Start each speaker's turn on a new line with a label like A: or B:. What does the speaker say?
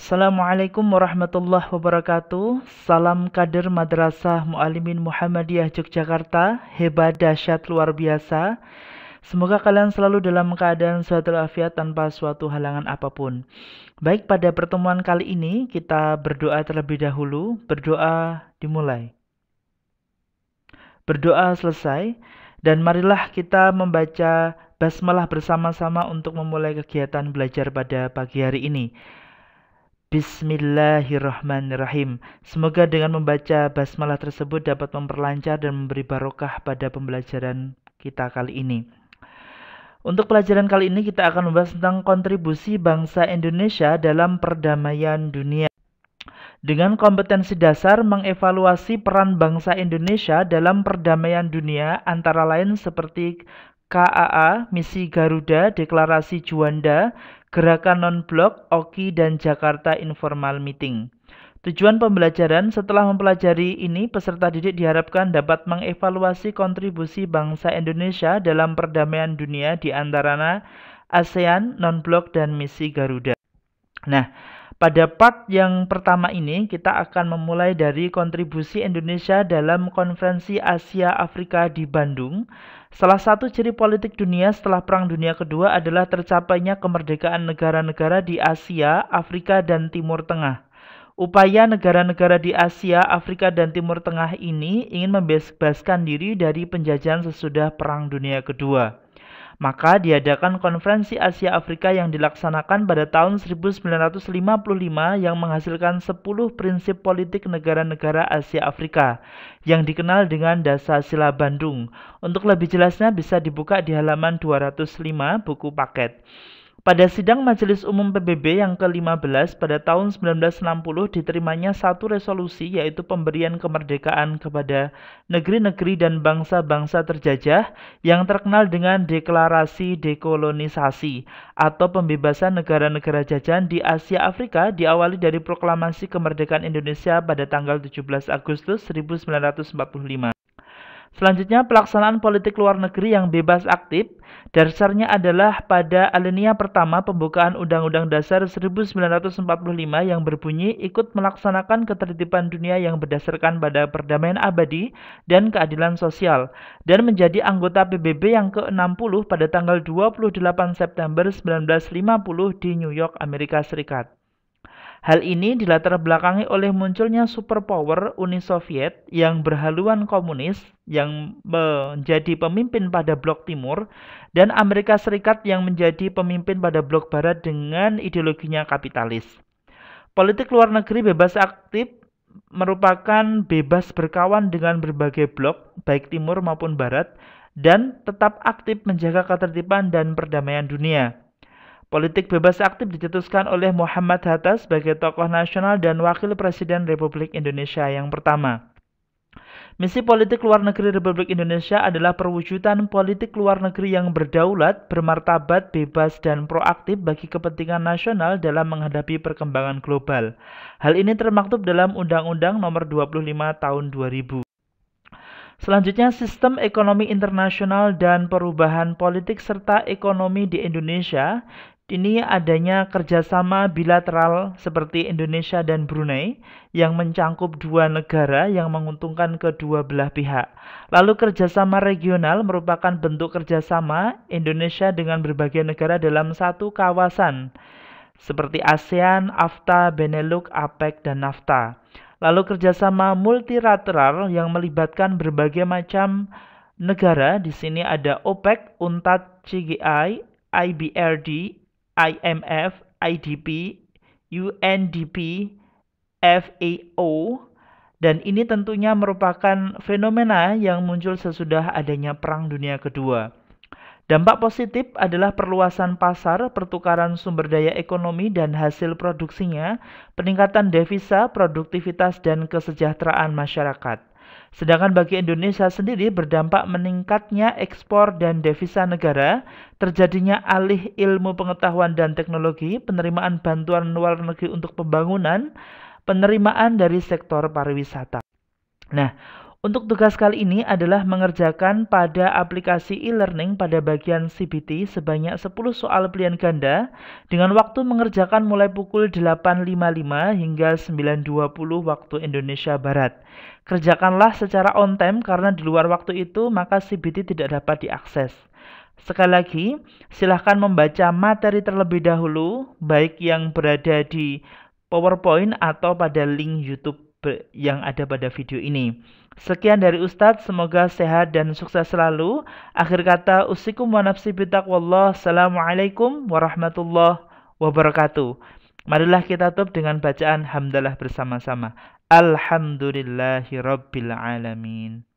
A: Assalamualaikum warahmatullahi wabarakatuh. Salam kader Madrasah Muallimin Muhammadiyah Yogyakarta. Hebat, dahsyat, luar biasa. Semoga kalian selalu dalam keadaan sehat walafiat tanpa suatu halangan apapun. Baik, pada pertemuan kali ini kita berdoa terlebih dahulu. Berdoa dimulai. Berdoa selesai. Dan marilah kita membaca basmalah bersama-sama untuk memulai kegiatan belajar pada pagi hari ini. Bismillahirrahmanirrahim. Semoga dengan membaca basmalah tersebut dapat memperlancar dan memberi barokah pada pembelajaran kita kali ini. Untuk pelajaran kali ini kita akan membahas tentang kontribusi bangsa Indonesia dalam perdamaian dunia. Dengan kompetensi dasar mengevaluasi peran bangsa Indonesia dalam perdamaian dunia antara lain seperti KAA, Misi Garuda, Deklarasi Juanda, Gerakan Non-Blok, OKI, dan Jakarta Informal Meeting. Tujuan pembelajaran: setelah mempelajari ini, peserta didik diharapkan dapat mengevaluasi kontribusi bangsa Indonesia dalam perdamaian dunia di antara ASEAN, Non-Blok, dan Misi Garuda. Nah, pada part yang pertama ini kita akan memulai dari kontribusi Indonesia dalam Konferensi Asia Afrika di Bandung. Salah satu ciri politik dunia setelah Perang Dunia Kedua adalah tercapainya kemerdekaan negara-negara di Asia, Afrika, dan Timur Tengah. Upaya negara-negara di Asia, Afrika, dan Timur Tengah ini ingin membebaskan diri dari penjajahan sesudah Perang Dunia Kedua. Maka diadakan Konferensi Asia Afrika yang dilaksanakan pada tahun 1955 yang menghasilkan 10 prinsip politik negara-negara Asia Afrika yang dikenal dengan Dasar-Sila Bandung. Untuk lebih jelasnya bisa dibuka di halaman 205 buku paket. Pada sidang Majelis Umum PBB yang ke-15 pada tahun 1960 diterimanya satu resolusi, yaitu pemberian kemerdekaan kepada negeri-negeri dan bangsa-bangsa terjajah yang terkenal dengan Deklarasi Dekolonisasi atau pembebasan negara-negara jajahan di Asia Afrika, diawali dari proklamasi kemerdekaan Indonesia pada tanggal 17 Agustus 1945. Selanjutnya, pelaksanaan politik luar negeri yang bebas aktif. Dasarnya adalah pada alinea pertama pembukaan Undang-Undang Dasar 1945 yang berbunyi ikut melaksanakan ketertiban dunia yang berdasarkan pada perdamaian abadi dan keadilan sosial, dan menjadi anggota PBB yang ke-60 pada tanggal 28 September 1950 di New York, Amerika Serikat. Hal ini dilatar belakangi oleh munculnya superpower Uni Soviet yang berhaluan komunis yang menjadi pemimpin pada blok timur dan Amerika Serikat yang menjadi pemimpin pada blok barat dengan ideologinya kapitalis. Politik luar negeri bebas aktif merupakan bebas berkawan dengan berbagai blok, baik timur maupun barat, dan tetap aktif menjaga ketertiban dan perdamaian dunia. Politik bebas aktif dicetuskan oleh Muhammad Hatta sebagai tokoh nasional dan Wakil Presiden Republik Indonesia yang pertama. Misi politik luar negeri Republik Indonesia adalah perwujudan politik luar negeri yang berdaulat, bermartabat, bebas, dan proaktif bagi kepentingan nasional dalam menghadapi perkembangan global. Hal ini termaktub dalam Undang-Undang Nomor 25 Tahun 2000. Selanjutnya, sistem ekonomi internasional dan perubahan politik serta ekonomi di Indonesia. Ini adanya kerjasama bilateral seperti Indonesia dan Brunei yang mencangkup dua negara yang menguntungkan kedua belah pihak. Lalu kerjasama regional merupakan bentuk kerjasama Indonesia dengan berbagai negara dalam satu kawasan seperti ASEAN, AFTA, Benelux, APEC, dan NAFTA. Lalu kerjasama multilateral yang melibatkan berbagai macam negara. Di sini ada OPEC, UNCTAD, CGI, IBRD, IMF, IDB, UNDP, FAO, dan ini tentunya merupakan fenomena yang muncul sesudah adanya Perang Dunia Kedua. Dampak positif adalah perluasan pasar, pertukaran sumber daya ekonomi dan hasil produksinya, peningkatan devisa, produktivitas, dan kesejahteraan masyarakat. Sedangkan bagi Indonesia sendiri berdampak meningkatnya ekspor dan devisa negara, terjadinya alih ilmu pengetahuan dan teknologi, penerimaan bantuan luar negeri untuk pembangunan, penerimaan dari sektor pariwisata. Nah, Untuk tugas kali ini adalah mengerjakan pada aplikasi e-learning pada bagian CBT sebanyak 10 soal pilihan ganda dengan waktu mengerjakan mulai pukul 8.55 hingga 9.20 waktu Indonesia Barat. Kerjakanlah secara on time karena di luar waktu itu maka CBT tidak dapat diakses. Sekali lagi, silahkan membaca materi terlebih dahulu, baik yang berada di PowerPoint atau pada link YouTube yang ada pada video ini. Sekian dari Ustadz, semoga sehat dan sukses selalu. Akhir kata, usikum wa nafsi bitaqwallah. Assalamualaikum warahmatullahi wabarakatuh. Marilah kita tutup dengan bacaan hamdalah bersama-sama. Alhamdulillahirabbil alamin.